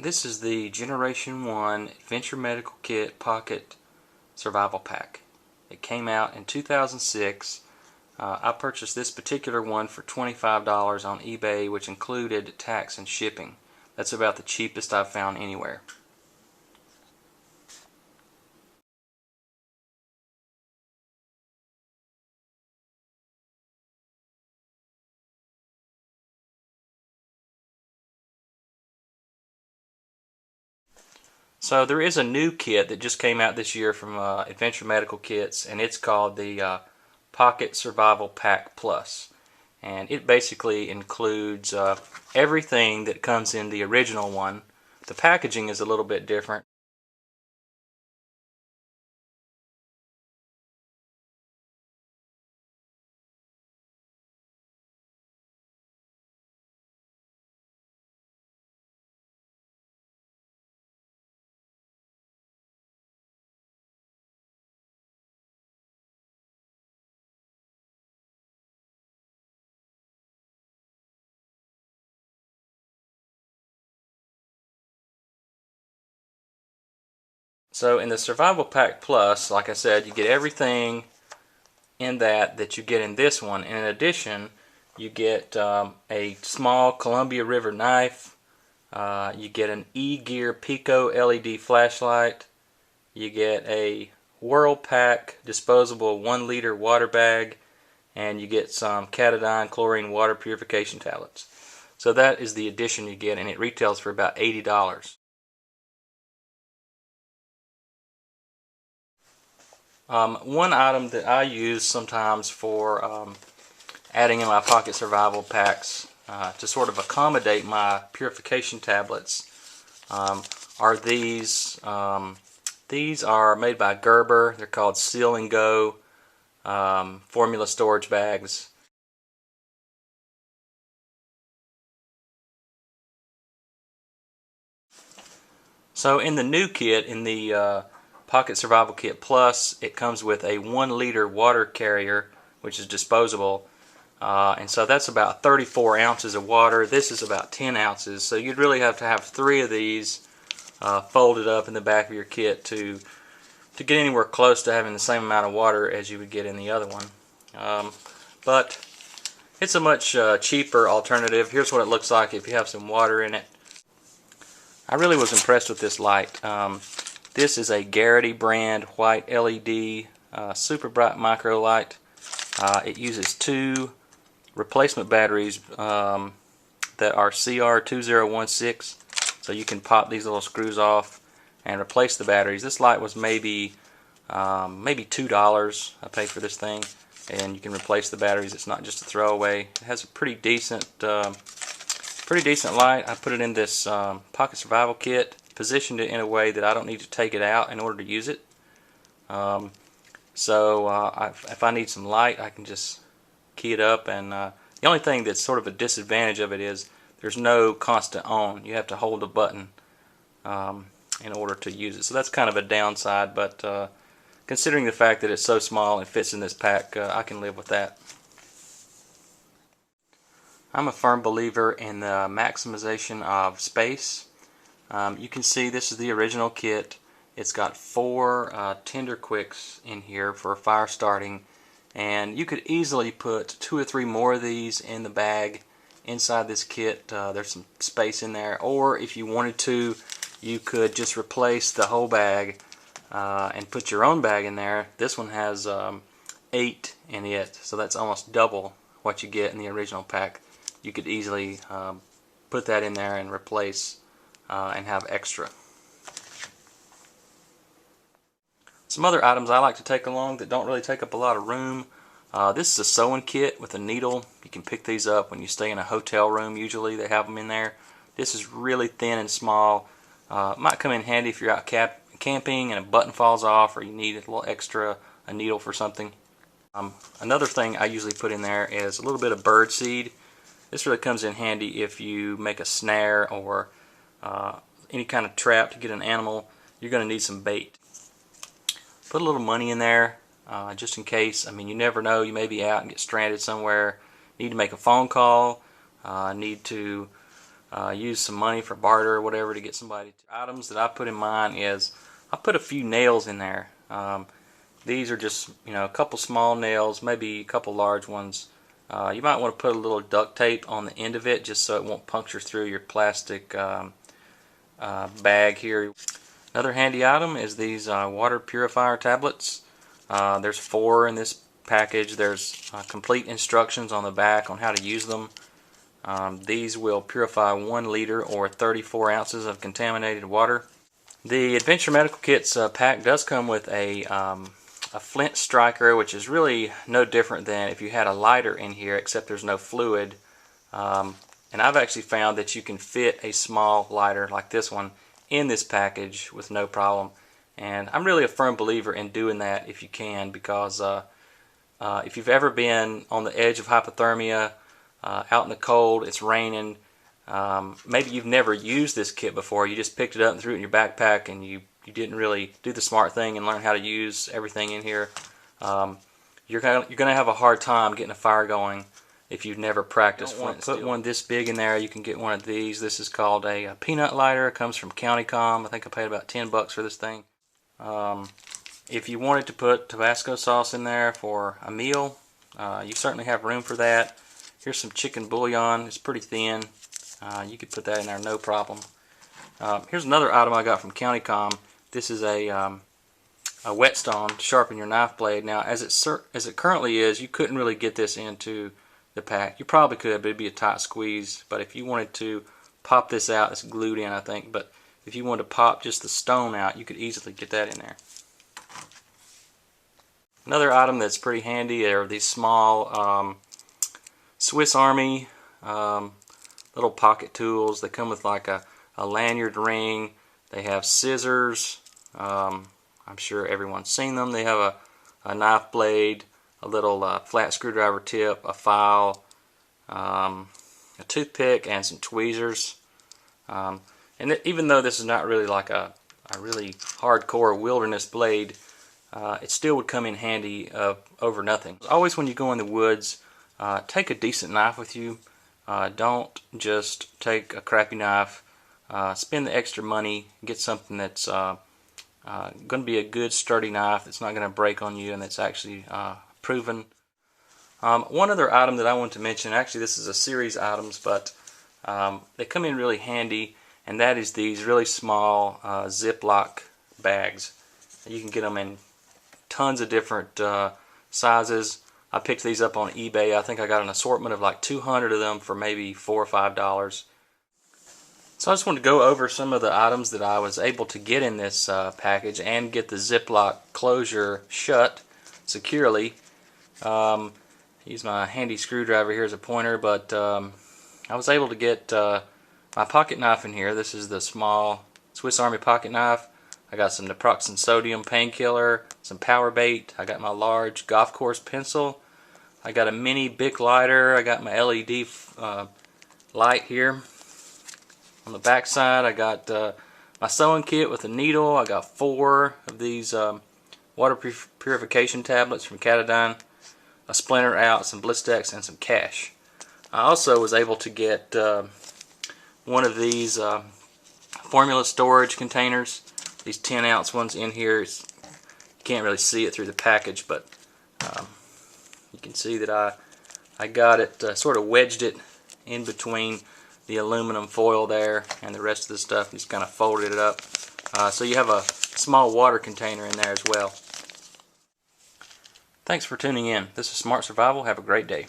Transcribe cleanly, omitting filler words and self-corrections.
This is the Generation 1 Adventure Medical Kit Pocket Survival Pack. It came out in 2006. I purchased this particular one for $25 on eBay, which included tax and shipping. That's about the cheapest I've found anywhere. So there is a new kit that just came out this year from Adventure Medical Kits, and it's called the Pocket Survival Pak Plus. And it basically includes everything that comes in the original one. The packaging is a little bit different. So in the Survival Pack Plus, like I said, you get everything in that you get in this one. And in addition, you get a small Columbia River knife. You get an E-Gear Pico LED flashlight. You get a Whirl-Pak disposable 1-liter water bag. And you get some Catadine chlorine water purification tablets. So that is the addition you get, and it retails for about $80. One item that I use sometimes for adding in my pocket survival packs to sort of accommodate my purification tablets are these. These are made by Gerber. They're called Seal and Go formula storage bags. So in the new kit, in the Pocket Survival Kit Plus, it comes with a 1-liter water carrier, which is disposable, and so that's about 34 ounces of water. This is about 10 ounces, so you'd really have to have 3 of these folded up in the back of your kit to get anywhere close to having the same amount of water as you would get in the other one. But it's a much cheaper alternative. Here's what it looks like if you have some water in it. I really was impressed with this light. This is a Garrity brand white LED super bright micro light. It uses 2 replacement batteries that are CR2016, so you can pop these little screws off and replace the batteries. This light was maybe $2 I paid for this thing, and you can replace the batteries. It's not just a throwaway. It has a pretty decent light. I put it in this Pocket Survival Kit, positioned it in a way that I don't need to take it out in order to use it. If I need some light, I can just key it up, and the only thing that's sort of a disadvantage of it is there's no constant on. You have to hold a button in order to use it. So that's kind of a downside, but considering the fact that it's so small and fits in this pack, I can live with that. I'm a firm believer in the maximization of space. You can see this is the original kit. It's got 4 Tender Quicks in here for fire starting, and you could easily put 2 or 3 more of these in the bag inside this kit. There's some space in there, or if you wanted to, you could just replace the whole bag and put your own bag in there. This one has 8 in it, so that's almost double what you get in the original pack. You could easily put that in there and replace and have extra. Some other items I like to take along that don't really take up a lot of room. This is a sewing kit with a needle. You can pick these up when you stay in a hotel room. Usually they have them in there. This is really thin and small. Might come in handy if you're out camping and a button falls off, or you need a little extra, a needle for something. Another thing I usually put in there is a little bit of bird seed. This really comes in handy if you make a snare or any kind of trap to get an animal. You're going to need some bait. Put a little money in there just in case. I mean, you never know. You may be out and get stranded somewhere. Need to make a phone call. Need to use some money for barter or whatever to get somebody to. Items that I put in mine is I put a few nails in there. These are just, you know, a couple small nails, maybe a couple large ones. You might want to put a little duct tape on the end of it just so it won't puncture through your plastic bag here. Another handy item is these water purifier tablets. There's 4 in this package. There's complete instructions on the back on how to use them. These will purify 1 liter or 34 ounces of contaminated water. The Adventure Medical Kit's pack does come with a flint striker, which is really no different than if you had a lighter in here, except there's no fluid. And I've actually found that you can fit a small lighter like this one in this package with no problem. And I'm really a firm believer in doing that if you can, because if you've ever been on the edge of hypothermia, out in the cold, it's raining, maybe you've never used this kit before, you just picked it up and threw it in your backpack and you didn't really do the smart thing and learn how to use everything in here, you're gonna have a hard time getting a fire going if you've never practiced. Put one this big in there. You can get one of these. This is called a peanut lighter. It comes from Countycom. I think I paid about 10 bucks for this thing. If you wanted to put Tabasco sauce in there for a meal, you certainly have room for that. Here's some chicken bouillon. It's pretty thin. You could put that in there, no problem. Here's another item I got from Countycom. This is a whetstone to sharpen your knife blade. Now, as it currently is, you couldn't really get this into the pack. You probably could, but it'd be a tight squeeze. But if you wanted to pop this out, it's glued in, I think. But if you wanted to pop just the stone out, you could easily get that in there. Another item that's pretty handy are these small Swiss Army little pocket tools. They come with like a lanyard ring. They have scissors. I'm sure everyone's seen them. They have a knife blade, a little flat screwdriver tip, a file, a toothpick, and some tweezers. And even though this is not really like a really hardcore wilderness blade, it still would come in handy over nothing. Always when you go in the woods, take a decent knife with you. Don't just take a crappy knife. Spend the extra money, get something that's going to be a good sturdy knife that's not going to break on you and that's actually proven. One other item that I want to mention, actually this is a series of items, but they come in really handy, and that is these really small Ziploc bags. You can get them in tons of different sizes. I picked these up on eBay. I think I got an assortment of like 200 of them for maybe $4 or $5. So I just wanted to go over some of the items that I was able to get in this package and get the Ziploc closure shut securely. Use my handy screwdriver here as a pointer, but I was able to get my pocket knife in here. This is the small Swiss Army pocket knife. I got some naproxen sodium painkiller, some power bait. I got my large golf course pencil. I got a mini Bic lighter. I got my LED light here. On the back side, I got my sewing kit with a needle. I got 4 of these water purification tablets from Katadyn, a splinter out, some Blistex, and some cash. I also was able to get one of these formula storage containers, these 10-ounce ones in here. You can't really see it through the package, but you can see that I got it, sort of wedged it in between the aluminum foil there and the rest of the stuff. Just kind of folded it up. So you have a small water container in there as well. Thanks for tuning in. This is Smart Survival. Have a great day.